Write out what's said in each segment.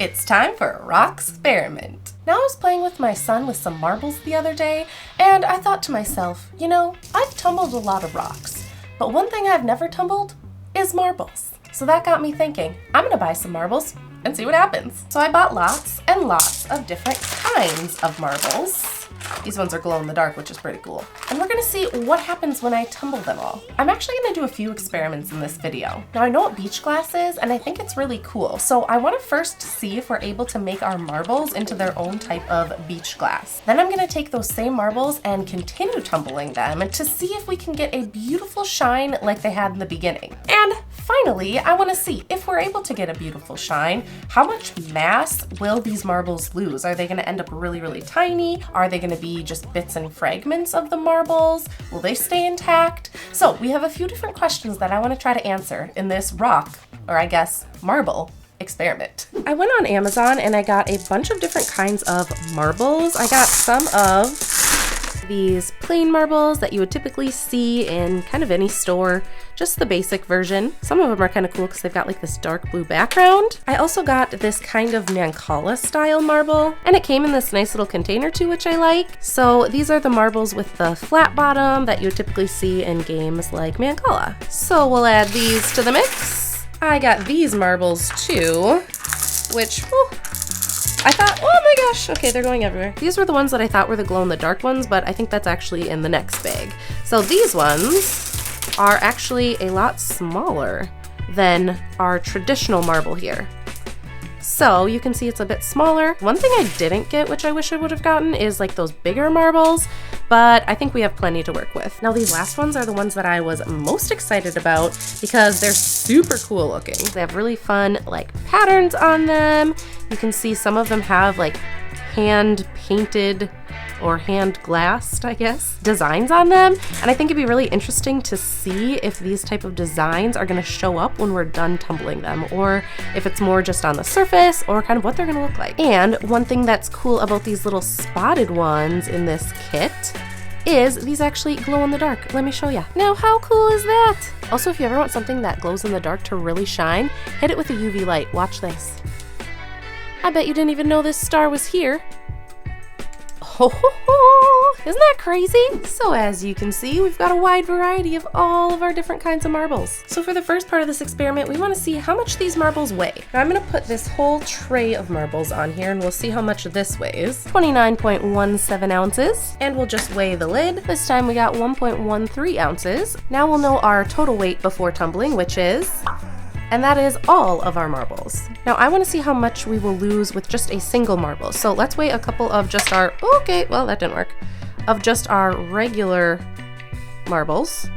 It's time for a rock experiment. Now I was playing with my son with some marbles the other day, and I thought to myself, you know, I've tumbled a lot of rocks, but one thing I've never tumbled is marbles. So that got me thinking, I'm gonna buy some marbles and see what happens. So I bought lots and lots of different kinds of marbles. These ones are glow in the dark, which is pretty cool. And we're gonna see what happens when I tumble them all. I'm actually gonna do a few experiments in this video. Now I know what beach glass is, and I think it's really cool. So I wanna first see if we're able to make our marbles into their own type of beach glass. Then I'm gonna take those same marbles and continue tumbling them to see if we can get a beautiful shine like they had in the beginning. And finally, I wanna see if we're able to get a beautiful shine, how much mass will these marbles lose? Are they gonna end up really, really tiny? Are they gonna be just bits and fragments of the marbles? Will they stay intact? So we have a few different questions that I want to try to answer in this rock, or I guess marble, experiment. I went on Amazon and I got a bunch of different kinds of marbles. I got some of these plain marbles that you would typically see in kind of any store, just the basic version. Some of them are kind of cool because they've got like this dark blue background. I also got this kind of Mancala style marble, and it came in this nice little container too, which I like. So these are the marbles with the flat bottom that you would typically see in games like Mancala. So we'll add these to the mix. I got these marbles too, which, I thought, oh my gosh, okay, they're going everywhere. These were the ones that I thought were the glow-in-the-dark ones, but I think that's actually in the next bag. So these ones are actually a lot smaller than our traditional marble here. So you can see it's a bit smaller. One thing I didn't get, which I wish I would have gotten, is like those bigger marbles, but I think we have plenty to work with. Now these last ones are the ones that I was most excited about because they're super cool looking. They have really fun like patterns on them. You can see some of them have like hand painted or hand glassed, I guess, designs on them. And I think it'd be really interesting to see if these type of designs are gonna show up when we're done tumbling them, or if it's more just on the surface, or kind of what they're gonna look like. And one thing that's cool about these little spotted ones in this kit is these actually glow in the dark. Let me show ya. Now, how cool is that? Also, if you ever want something that glows in the dark to really shine, hit it with a UV light. Watch this. I bet you didn't even know this star was here. Ho ho ho! Isn't that crazy? So as you can see, we've got a wide variety of all of our different kinds of marbles. So for the first part of this experiment, we want to see how much these marbles weigh. Now I'm going to put this whole tray of marbles on here and we'll see how much this weighs. 29.17 ounces. And we'll just weigh the lid. This time we got 1.13 ounces. Now we'll know our total weight before tumbling, which is... And that is all of our marbles. Now I want to see how much we will lose with just a single marble. So let's weigh a couple of just our, okay, well that didn't work, of just our regular marbles.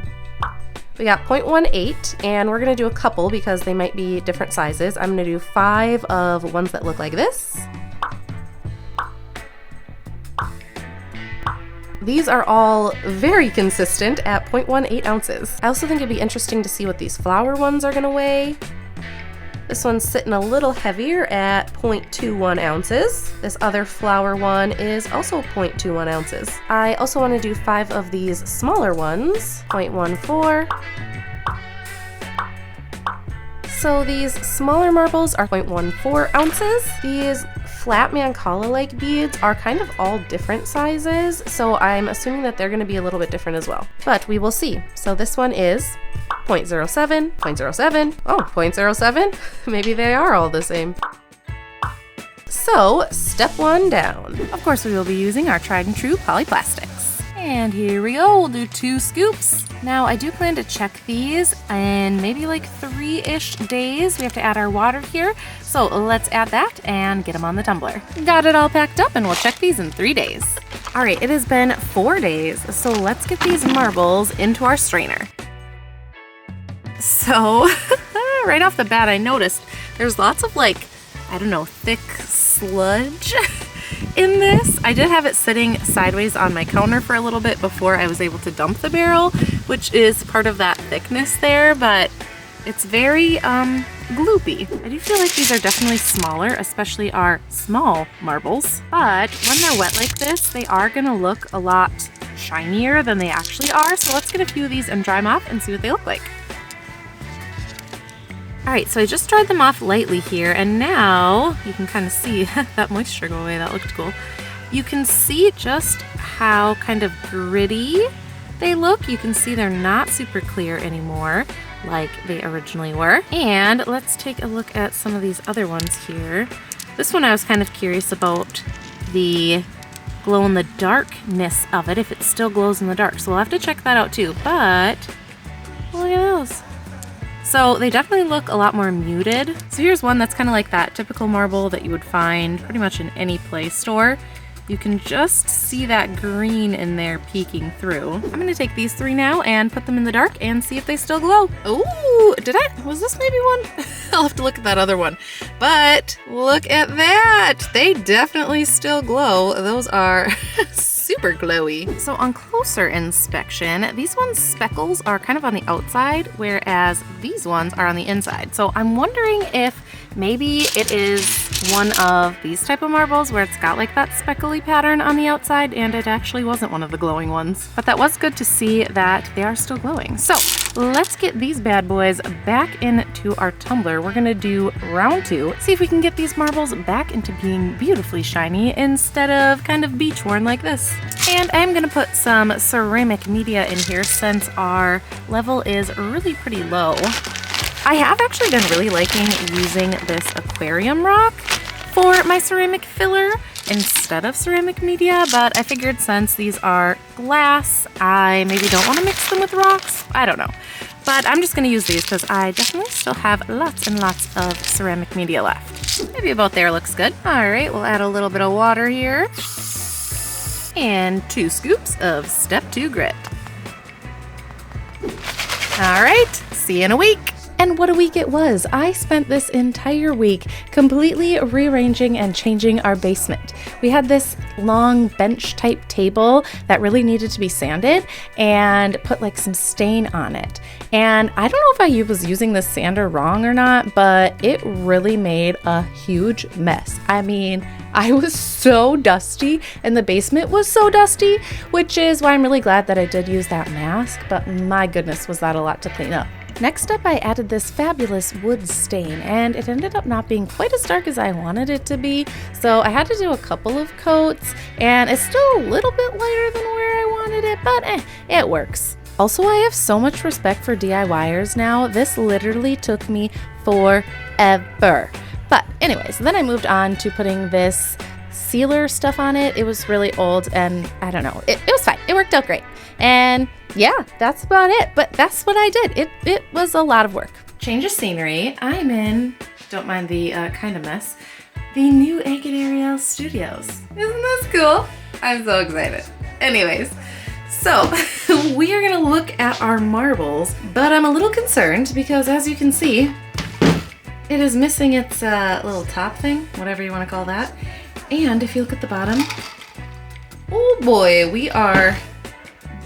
We got 0.18, and we're gonna do a couple because they might be different sizes. I'm gonna do 5 of ones that look like this. These are all very consistent at 0.18 ounces. I also think it'd be interesting to see what these flower ones are gonna weigh. This one's sitting a little heavier at 0.21 ounces. This other flower one is also 0.21 ounces. I also want to do 5 of these smaller ones, 0.14. So these smaller marbles are 0.14 ounces. These flat Mancala-like beads are kind of all different sizes, so I'm assuming that they're going to be a little bit different as well. But we will see. So this one is 0.07, 0.07, oh, 0.07. Maybe they are all the same. So, step 1 down. Of course, we will be using our tried and true polyplastics. And here we go, we'll do 2 scoops. Now, I do plan to check these in maybe like 3-ish days. We have to add our water here. So let's add that and get them on the tumbler. Got it all packed up and we'll check these in 3 days. All right, it has been 4 days. So let's get these marbles into our strainer. So right off the bat, I noticed there's lots of like, I don't know, thick sludge in this. I did have it sitting sideways on my counter for a little bit before I was able to dump the barrel, which is part of that thickness there, but it's very gloopy. I do feel like these are definitely smaller, especially our small marbles, but when they're wet like this, they are gonna look a lot shinier than they actually are. So let's get a few of these and dry them off and see what they look like. All right, so I just dried them off lightly here, and now you can kind of see that moisture go away. That looked cool. You can see just how kind of gritty they look. You can see they're not super clear anymore like they originally were. And let's take a look at some of these other ones here. This one I was kind of curious about the glow in the darkness of it, if it still glows in the dark. So we'll have to check that out too, but look at those. So they definitely look a lot more muted. So here's one that's kind of like that typical marble that you would find pretty much in any play store. You can just see that green in there peeking through. I'm gonna take these 3 now and put them in the dark and see if they still glow. Ooh, was this maybe one? I'll have to look at that other one. But look at that. They definitely still glow. Those are super glowy. So on closer inspection, these ones' speckles are kind of on the outside, whereas these ones are on the inside. So I'm wondering if maybe it is one of these type of marbles where it's got like that speckly pattern on the outside and it actually wasn't one of the glowing ones. But that was good to see that they are still glowing. So let's get these bad boys back into our tumbler. We're gonna do round 2, see if we can get these marbles back into being beautifully shiny instead of kind of beach worn like this. And I'm gonna put some ceramic media in here since our level is really pretty low. I have actually been really liking using this aquarium rock for my ceramic filler instead of ceramic media, but I figured since these are glass, I maybe don't want to mix them with rocks. I don't know. But I'm just going to use these because I definitely still have lots and lots of ceramic media left. Maybe about there looks good. All right, we'll add a little bit of water here. And 2 scoops of step 2 grit. All right, see you in a week. And what a week it was. I spent this entire week completely rearranging and changing our basement. We had this long bench type table that really needed to be sanded and put like some stain on it. And I don't know if I was using the sander wrong or not, but it really made a huge mess. I mean, I was so dusty and the basement was so dusty, which is why I'm really glad that I did use that mask, but my goodness, was that a lot to clean up. Next up, I added this fabulous wood stain, and it ended up not being quite as dark as I wanted it to be, so I had to do a couple of coats, and it's still a little bit lighter than where I wanted it, but it works. Also, I have so much respect for DIYers now. This literally took me forever. But anyways, then I moved on to putting this sealer stuff on it. It was really old, and I don't know. It was fine. It worked out great. And yeah, that's about it. But that's what I did. It was a lot of work. Change of scenery. I'm in, don't mind the kind of mess, the new Agate Ariel Studios. Isn't this cool? I'm so excited. Anyways, so we are gonna look at our marbles, but I'm a little concerned because as you can see, it is missing its little top thing, whatever you want to call that. And if you look at the bottom, oh boy, we are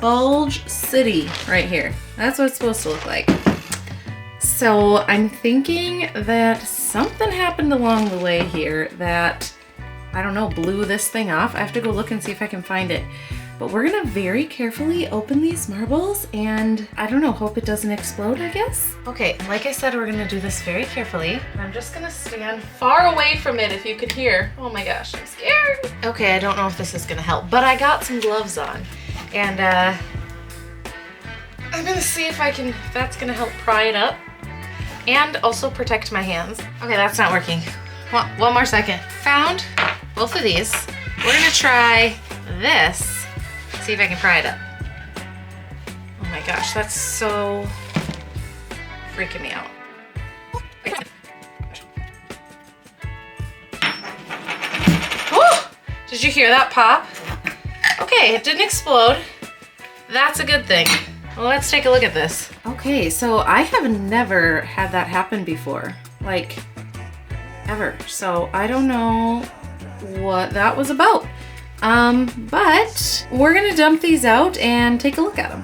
Bulge City right here. That's what it's supposed to look like. So I'm thinking that something happened along the way here that, I don't know, blew this thing off. I have to go look and see if I can find it. But we're gonna very carefully open these marbles and, I don't know, hope it doesn't explode, I guess. Okay, like I said, we're gonna do this very carefully. I'm just gonna stand far away from it if you could hear. Oh my gosh, I'm scared. Okay, I don't know if this is gonna help, but I got some gloves on. And I'm gonna see if that's gonna help pry it up and also protect my hands. Okay, that's not working. One more second. Found both of these. We're gonna try this. See if I can pry it up. Oh my gosh, that's so freaking me out. Oh, did you hear that pop? Okay, it didn't explode. That's a good thing. Well, let's take a look at this. Okay, so I have never had that happen before, like ever. So I don't know what that was about. But we're gonna dump these out and take a look at them.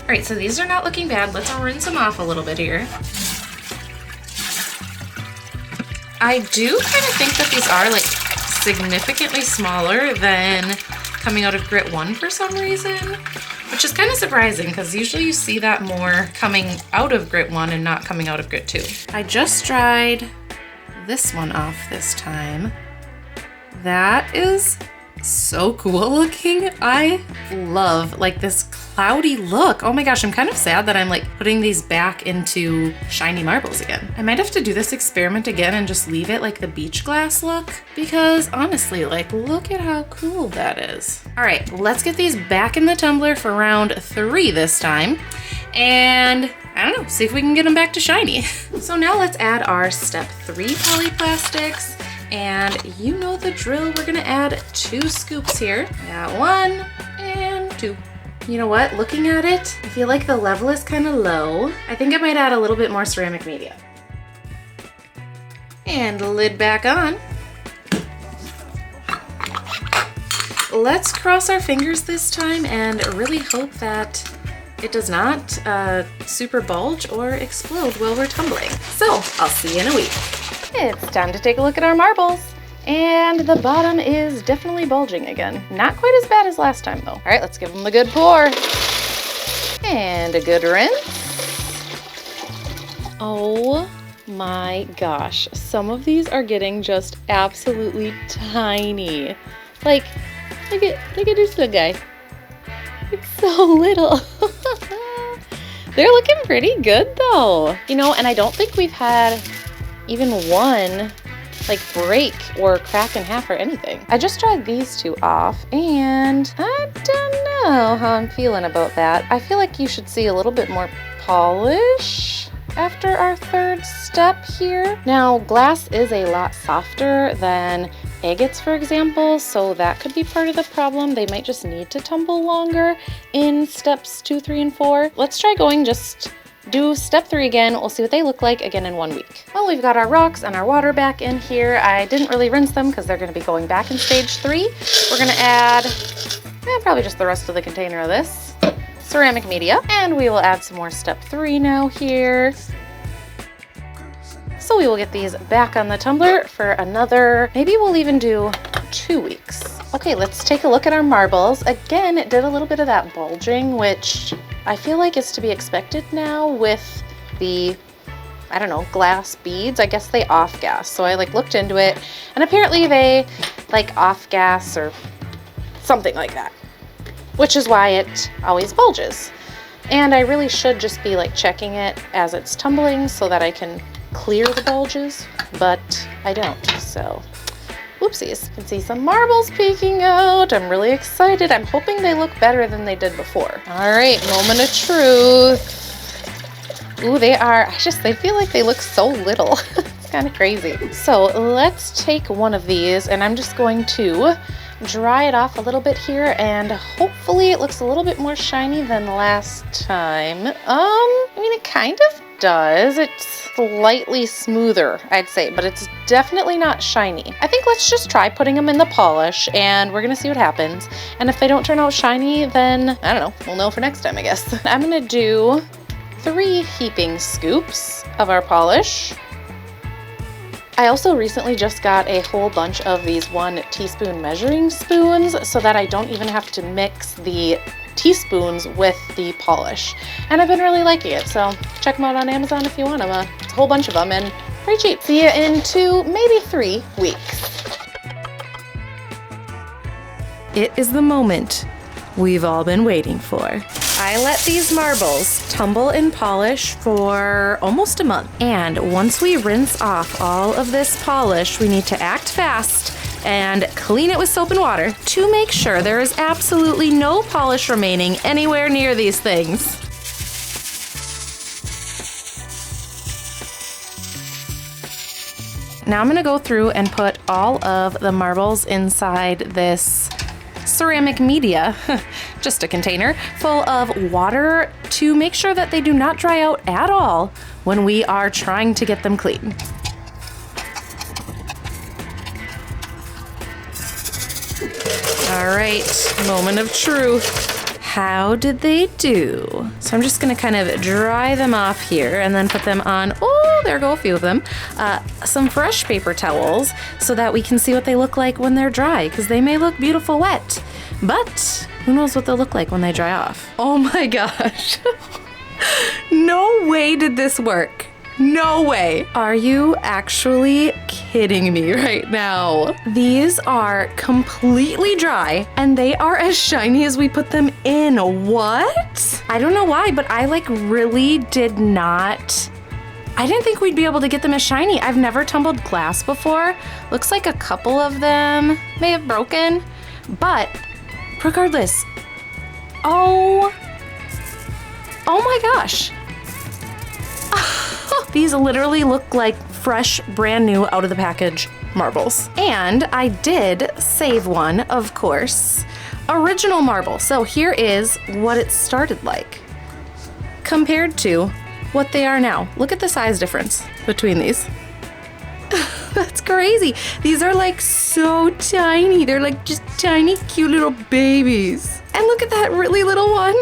All right, so these are not looking bad. Let's rinse them off a little bit here. I do kind of think that these are like significantly smaller than coming out of Grit 1 for some reason. which is kind of surprising because usually you see that more coming out of grit 1 and not coming out of grit 2. I just dried this one off this time. That is so cool looking. I love like this cloudy look. Oh my gosh, I'm kind of sad that I'm like putting these back into shiny marbles again. I might have to do this experiment again and just leave it like the beach glass look, because honestly, like look at how cool that is. All right, let's get these back in the tumbler for round 3 this time. And I don't know, see if we can get them back to shiny. So now let's add our step 3 polyplastics. And you know the drill, we're gonna add 2 scoops here. I got 1 and 2. You know what, looking at it, I feel like the level is kind of low. I think I might add a little bit more ceramic media. And lid back on. Let's cross our fingers this time and really hope that it does not super bulge or explode while we're tumbling. So I'll see you in a week. It's time to take a look at our marbles. And the bottom is definitely bulging again. Not quite as bad as last time though. All right, let's give them a good pour. And a good rinse. Oh my gosh. Some of these are getting just absolutely tiny. Like, look at this little guy. It's so little. They're looking pretty good though. You know, and I don't think we've had even one like break or crack in half or anything. I just tried these 2 off and I don't know how I'm feeling about that. I feel like you should see a little bit more polish after our 3rd step here. Now, glass is a lot softer than agates, for example, so that could be part of the problem. They might just need to tumble longer in steps 2, 3, and 4. Let's try going just do step 3 again. We'll see what they look like again in 1 week. Well, we've got our rocks and our water back in here. I didn't really rinse them because they're going to be going back in stage 3. We're going to add probably just the rest of the container of this ceramic media, and we will add some more step 3 now here. So we will get these back on the tumbler for another, maybe we'll even do 2 weeks. Okay, let's take a look at our marbles. Again, it did a little bit of that bulging, which I feel like is to be expected now with the, I don't know, glass beads. I guess they off gas. So I like looked into it and apparently they like off gas or something like that, which is why it always bulges. And I really should just be like checking it as it's tumbling so that I can clear the bulges, but I don't, so whoopsies. You can see some marbles peeking out. I'm really excited. I'm hoping they look better than they did before. All right, moment of truth. Ooh, they feel like they look so little. It's kind of crazy. So let's take one of these and I'm just going to dry it off a little bit here and hopefully it looks a little bit more shiny than last time. I mean, it kind of does. It's slightly smoother, I'd say, but it's definitely not shiny. I think let's just try putting them in the polish and we're gonna see what happens. And if they don't turn out shiny, then I don't know, we'll know for next time, I guess. I'm gonna do 3 heaping scoops of our polish. I also recently just got a whole bunch of these 1 teaspoon measuring spoons so that I don't even have to mix the teaspoons with the polish. And I've been really liking it, so check them out on Amazon if you want them. It's a whole bunch of them and pretty cheap. See you in 2, maybe 3 weeks. It is the moment we've all been waiting for. I let these marbles tumble in polish for almost a month. And once we rinse off all of this polish, we need to act fast and clean it with soap and water to make sure there is absolutely no polish remaining anywhere near these things. Now I'm gonna go through and put all of the marbles inside this ceramic media, just a container full of water to make sure that they do not dry out at all when we are trying to get them clean. All right, moment of truth. How did they do? So I'm just gonna kind of dry them off here and then put them on. Oh, Oh, there go a few of them. Some fresh paper towels so that we can see what they look like when they're dry, because they may look beautiful wet, but who knows what they'll look like when they dry off. Oh my gosh. No way did this work. No way. Are you actually kidding me right now? These are completely dry and they are as shiny as we put them in. What? I don't know why, but I really did not. I didn't think we'd be able to get them as shiny. I've never tumbled glass before. Looks like a couple of them may have broken, but regardless. Oh my gosh. These literally look like fresh, brand new, out of the package marbles. And I did save one, of course. Original marble. So here is what it started like compared to what they are now. Look at the size difference between these. That's crazy. These are so tiny. They're just tiny, cute little babies. And look at that really little one.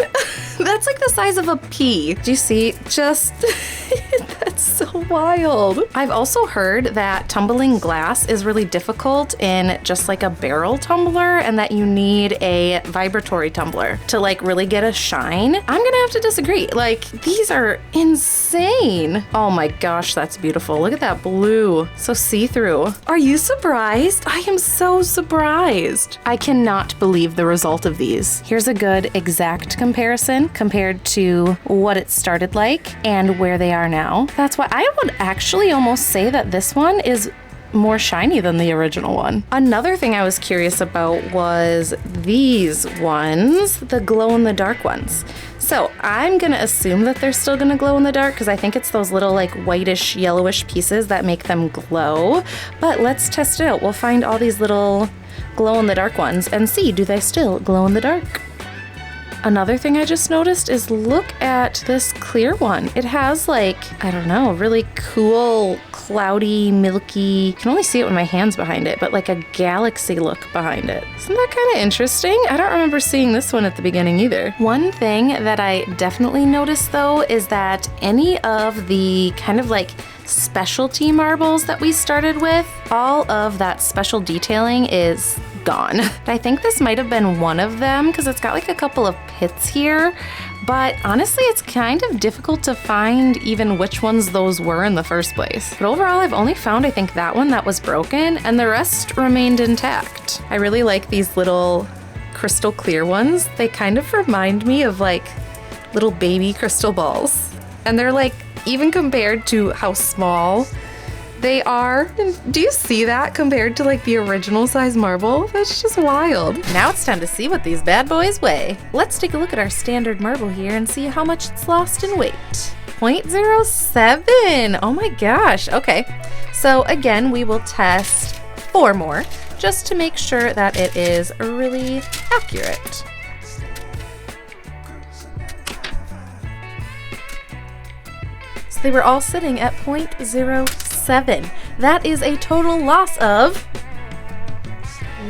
That's the size of a pea. Do you see? That's so wild. I've also heard that tumbling glass is really difficult in just a barrel tumbler, and that you need a vibratory tumbler to really get a shine. I'm gonna have to disagree. These are insane. Oh my gosh, that's beautiful. Look at that blue. So see-through. Are you surprised? I am so surprised. I cannot believe the result of these. Here's a good exact comparison compared to what it started like and where they are now. That's why I would actually almost say that this one is more shiny than the original one. Another thing I was curious about was these ones, the glow-in-the-dark ones. So I'm gonna assume that they're still gonna glow in the dark because I think it's those little whitish, yellowish pieces that make them glow. But let's test it out. We'll find all these little glow-in-the-dark ones and see, do they still glow in the dark? Another thing I just noticed is look at this clear one. It has I don't know, really cool, cloudy, milky, you can only see it with my hands behind it, but a galaxy look behind it. Isn't that kind of interesting? I don't remember seeing this one at the beginning either. One thing that I definitely noticed though is that any of the kind of specialty marbles that we started with, all of that special detailing is gone. I think this might have been one of them because it's got a couple of pits here, but honestly it's kind of difficult to find even which ones those were in the first place. But overall I've only found I think that one that was broken and the rest remained intact. I really like these little crystal clear ones. They kind of remind me of little baby crystal balls, and they're even compared to how small they are. Do you see that compared to the original size marble? That's just wild. Now it's time to see what these bad boys weigh. Let's take a look at our standard marble here and see how much it's lost in weight. 0.07. Oh my gosh. Okay. So again, we will test 4 more just to make sure that it is really accurate. They were all sitting at 0.07. That is a total loss of,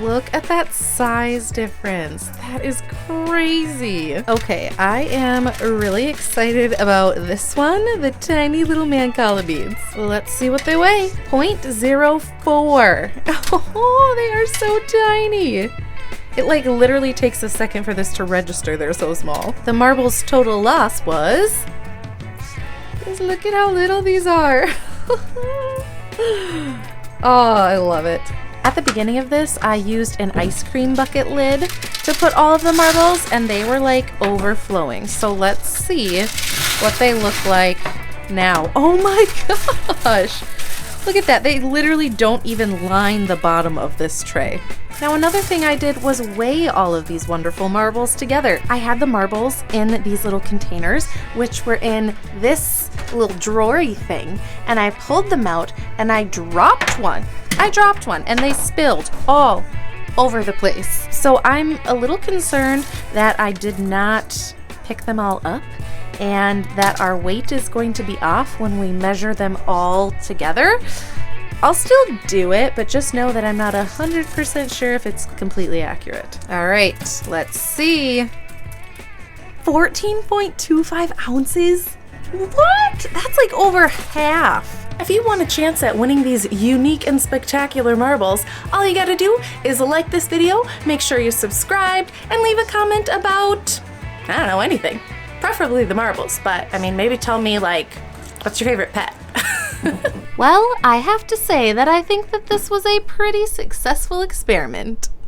look at that size difference. That is crazy. Okay, I am really excited about this one, the tiny little Mancala beads. Let's see what they weigh. 0.04. Oh, they are so tiny. It literally takes a second for this to register. They're so small. The marble's total loss was, just look at how little these are. Oh, I love it. At the beginning of this, I used an ice cream bucket lid to put all of the marbles, and they were overflowing. So let's see what they look like now. Oh my gosh. Look at that. They literally don't even line the bottom of this tray. Now another thing I did was weigh all of these wonderful marbles together. I had the marbles in these little containers, which were in this little drawery thing, and I pulled them out and I dropped one. And they spilled all over the place. So I'm a little concerned that I did not pick them all up and that our weight is going to be off when we measure them all together. I'll still do it, but just know that I'm not 100% sure if it's completely accurate. All right, let's see. 14.25 ounces? What? That's like over half. If you want a chance at winning these unique and spectacular marbles, all you gotta do is like this video, make sure you're subscribed, and leave a comment about, I don't know, anything. Preferably the marbles, but I mean, maybe tell me, like, what's your favorite pet? Well, I have to say that I think that this was a pretty successful experiment.